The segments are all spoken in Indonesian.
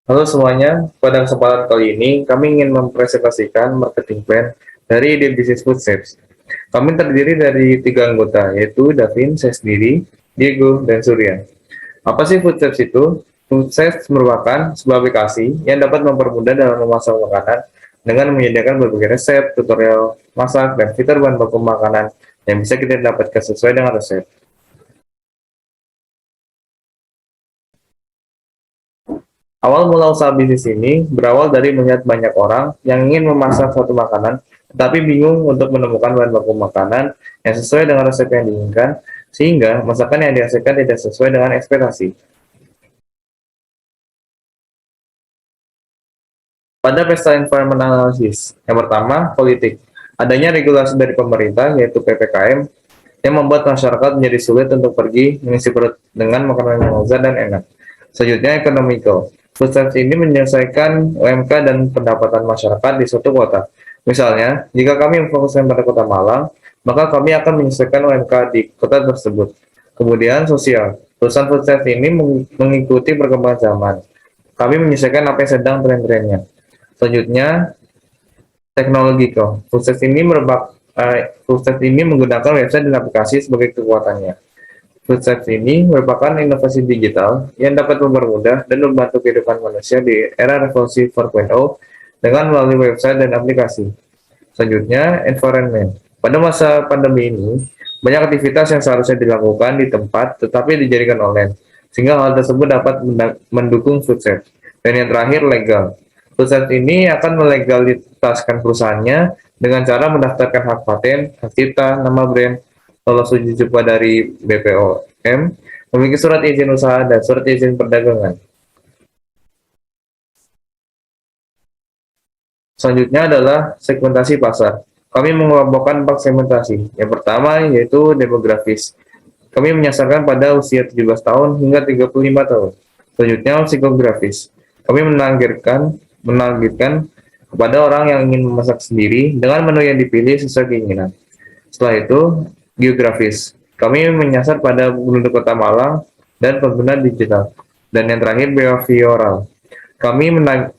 Halo semuanya, pada kesempatan kali ini kami ingin mempresentasikan marketing plan dari ide bisnis Food Shapes. Kami terdiri dari 3 anggota, yaitu Davin, saya sendiri, Diego, dan Surya. Apa sih Food Shapes itu? Food Shapes merupakan sebuah aplikasi yang dapat mempermudah dalam memasak makanan dengan menyediakan berbagai resep, tutorial masak, dan fitur bahan baku makanan yang bisa kita dapatkan sesuai dengan resep. Awal mula usaha bisnis ini berawal dari melihat banyak orang yang ingin memasak suatu makanan, tetapi bingung untuk menemukan bahan baku makanan yang sesuai dengan resep yang diinginkan, sehingga masakan yang dihasilkan tidak sesuai dengan ekspektasi. Pada pesta environment analysis, yang pertama, politik. Adanya regulasi dari pemerintah, yaitu PPKM, yang membuat masyarakat menjadi sulit untuk pergi mengisi perut dengan makanan yang lezat dan enak. Selanjutnya, economical. Food stamps ini menyelesaikan UMK dan pendapatan masyarakat di suatu kota. Misalnya, jika kami memfokuskan pada kota Malang, maka kami akan menyesuaikan UMK di kota tersebut. Kemudian, sosial. Perusahaan food stamps ini mengikuti perkembangan zaman. Kami menyesuaikan apa yang sedang tren-trennya. Selanjutnya, teknologi kok. Sukses ini menggunakan website dan aplikasi sebagai kekuatannya. Sukses ini merupakan inovasi digital yang dapat mempermudah dan membantu kehidupan manusia di era revolusi 4.0 dengan melalui website dan aplikasi. Selanjutnya, environment. Pada masa pandemi ini, banyak aktivitas yang seharusnya dilakukan di tempat tetapi dijadikan online, sehingga hal tersebut dapat mendukung sukses. Dan yang terakhir, legal. Sukses ini akan melegalitaskan perusahaannya dengan cara mendaftarkan hak paten, hak cipta, nama brand, lolos uji coba dari BPOM, memiliki surat izin usaha dan surat izin perdagangan. Selanjutnya adalah segmentasi pasar. Kami mengelompokkan 4 segmentasi. Yang pertama yaitu demografis. Kami menyasarkan pada usia 17 tahun hingga 35 tahun. Selanjutnya psikografis. Kami menargetkan kepada orang yang ingin memasak sendiri dengan menu yang dipilih sesuai keinginan. Setelah itu, geografis. Kami menyasar pada penduduk kota Malang dan pengguna digital. Dan yang terakhir, behavioral. Kami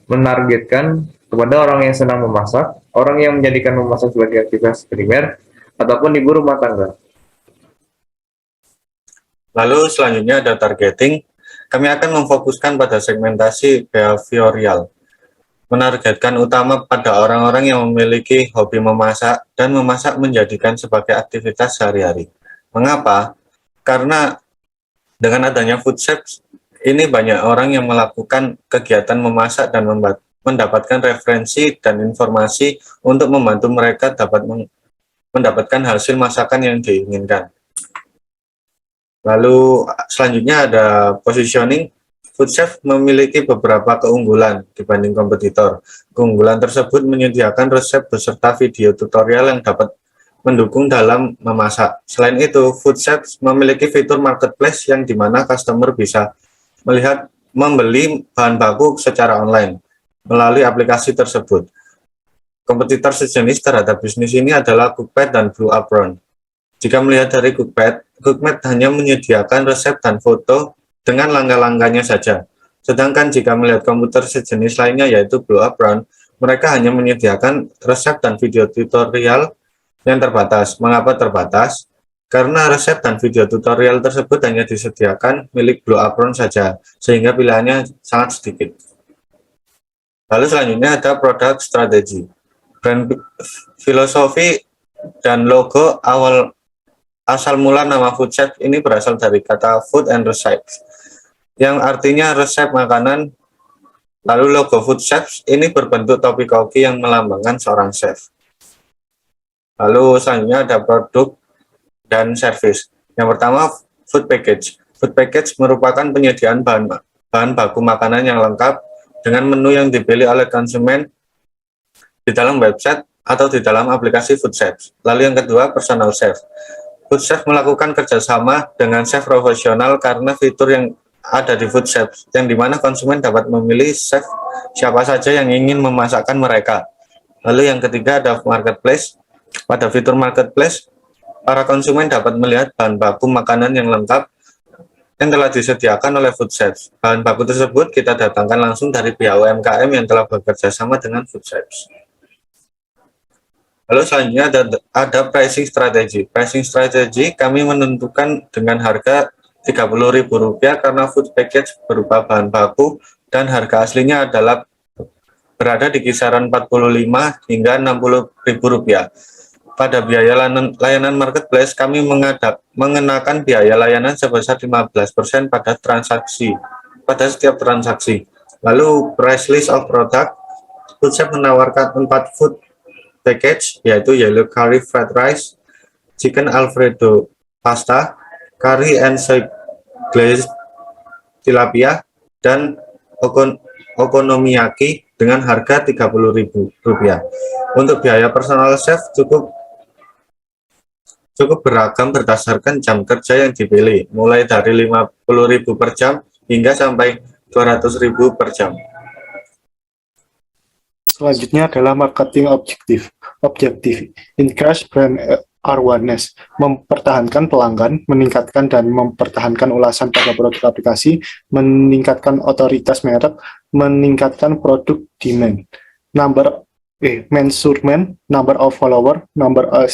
menargetkan kepada orang yang senang memasak, orang yang menjadikan memasak sebagai aktivitas primer, ataupun ibu rumah tangga. Lalu selanjutnya ada targeting. Kami akan memfokuskan pada segmentasi behavioral, menargetkan utama pada orang-orang yang memiliki hobi memasak dan memasak menjadikan sebagai aktivitas sehari-hari. Mengapa? Karena dengan adanya food shapes, ini banyak orang yang melakukan kegiatan memasak dan mendapatkan referensi dan informasi untuk membantu mereka dapat mendapatkan hasil masakan yang diinginkan. Lalu selanjutnya ada positioning. Food Chef memiliki beberapa keunggulan dibanding kompetitor. Keunggulan tersebut menyediakan resep beserta video tutorial yang dapat mendukung dalam memasak. Selain itu, Food Chef memiliki fitur marketplace yang dimana customer bisa membeli bahan baku secara online melalui aplikasi tersebut. Kompetitor sejenis terhadap bisnis ini adalah Cookpad dan Blue Apron. Jika melihat dari Cookpad hanya menyediakan resep dan foto dengan langkah-langkahnya saja. Sedangkan jika melihat komputer sejenis lainnya yaitu Blue Apron, mereka hanya menyediakan resep dan video tutorial yang terbatas. Mengapa terbatas? Karena resep dan video tutorial tersebut hanya disediakan milik Blue Apron saja, sehingga pilihannya sangat sedikit. Lalu selanjutnya ada product strategy. Brand filosofi dan logo asal mula nama Food Chef ini berasal dari kata food and recipes, yang artinya resep makanan. Lalu logo Food Chef ini berbentuk topi koki yang melambangkan seorang chef. Lalu selanjutnya ada produk dan service. Yang pertama, food package. Food package merupakan penyediaan bahan baku makanan yang lengkap dengan menu yang dipilih oleh konsumen di dalam website atau di dalam aplikasi Food Chef. Lalu yang kedua, personal chef. Food Chef melakukan kerjasama dengan chef profesional karena fitur yang ada di Food Chef, yang dimana konsumen dapat memilih chef siapa saja yang ingin memasakkan mereka. Lalu yang ketiga ada marketplace. Pada fitur marketplace, para konsumen dapat melihat bahan baku makanan yang lengkap yang telah disediakan oleh FoodSafe. Bahan baku tersebut kita datangkan langsung dari pihak UMKM yang telah bekerja sama dengan FoodSafe. Lalu selanjutnya ada pricing strategi. Pricing strategi kami menentukan dengan harga Rp30.000 karena food package berupa bahan baku dan harga aslinya adalah berada di kisaran Rp45 hingga Rp60.000. Pada biaya layanan marketplace, kami mengenakan biaya layanan sebesar 15% pada setiap transaksi. Lalu price list of product, FoodSafe menawarkan 4 food package, yaitu yellow curry fried rice, chicken alfredo pasta, curry and soy glazed tilapia, dan okonomiyaki dengan harga Rp30.000. Untuk biaya personal chef cukup beragam berdasarkan jam kerja yang dipilih, mulai dari Rp50.000 per jam hingga sampai Rp200.000 per jam. Selanjutnya adalah marketing objektif. Increase brand awareness, mempertahankan pelanggan, meningkatkan dan mempertahankan ulasan pada produk aplikasi, meningkatkan otoritas merek, meningkatkan produk demand. Measurement, number of follower, number of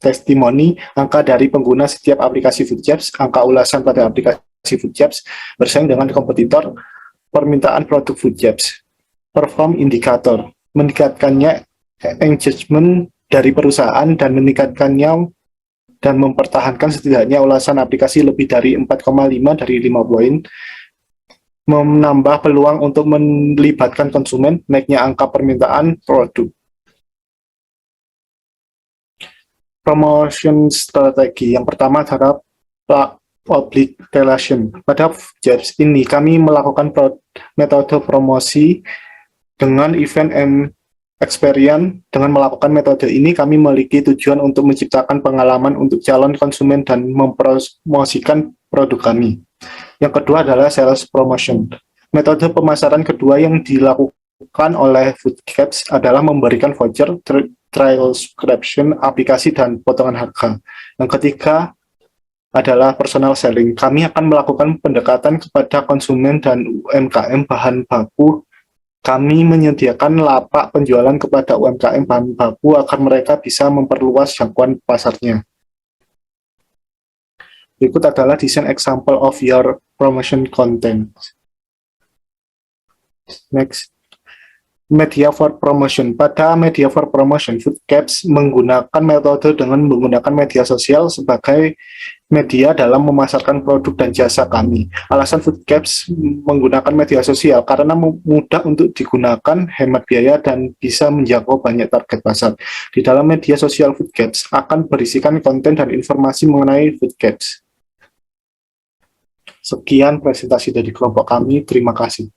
testimoni, angka dari pengguna setiap aplikasi FoodSafe, angka ulasan pada aplikasi FoodSafe, bersaing dengan kompetitor, permintaan produk FoodSafe. Perform indikator, meningkatkannya engagement dari perusahaan dan meningkatkannya dan mempertahankan setidaknya ulasan aplikasi lebih dari 4,5 dari 5 poin, menambah peluang untuk melibatkan konsumen, naiknya angka permintaan produk. Promotion strategi. Yang pertama adalah public relation. Pada FoodSafe ini kami melakukan metode promosi dengan event and experience. Dengan melakukan metode ini kami memiliki tujuan untuk menciptakan pengalaman untuk calon konsumen dan mempromosikan produk kami. Yang kedua adalah sales promotion. Metode pemasaran kedua yang dilakukan oleh FoodSafe adalah memberikan voucher, trial subscription, aplikasi, dan potongan harga. Yang ketiga adalah personal selling. Kami akan melakukan pendekatan kepada konsumen dan UMKM bahan baku. Kami menyediakan lapak penjualan kepada UMKM bahan baku agar mereka bisa memperluas jangkauan pasarnya. Berikut adalah design example of your promotion content. Next. Media for promotion. Pada media for promotion, FoodSafe menggunakan metode dengan menggunakan media sosial sebagai media dalam memasarkan produk dan jasa kami. Alasan FoodSafe menggunakan media sosial karena mudah untuk digunakan, hemat biaya, dan bisa menjangkau banyak target pasar. Di dalam media sosial FoodSafe akan berisikan konten dan informasi mengenai FoodSafe. Sekian presentasi dari kelompok kami. Terima kasih.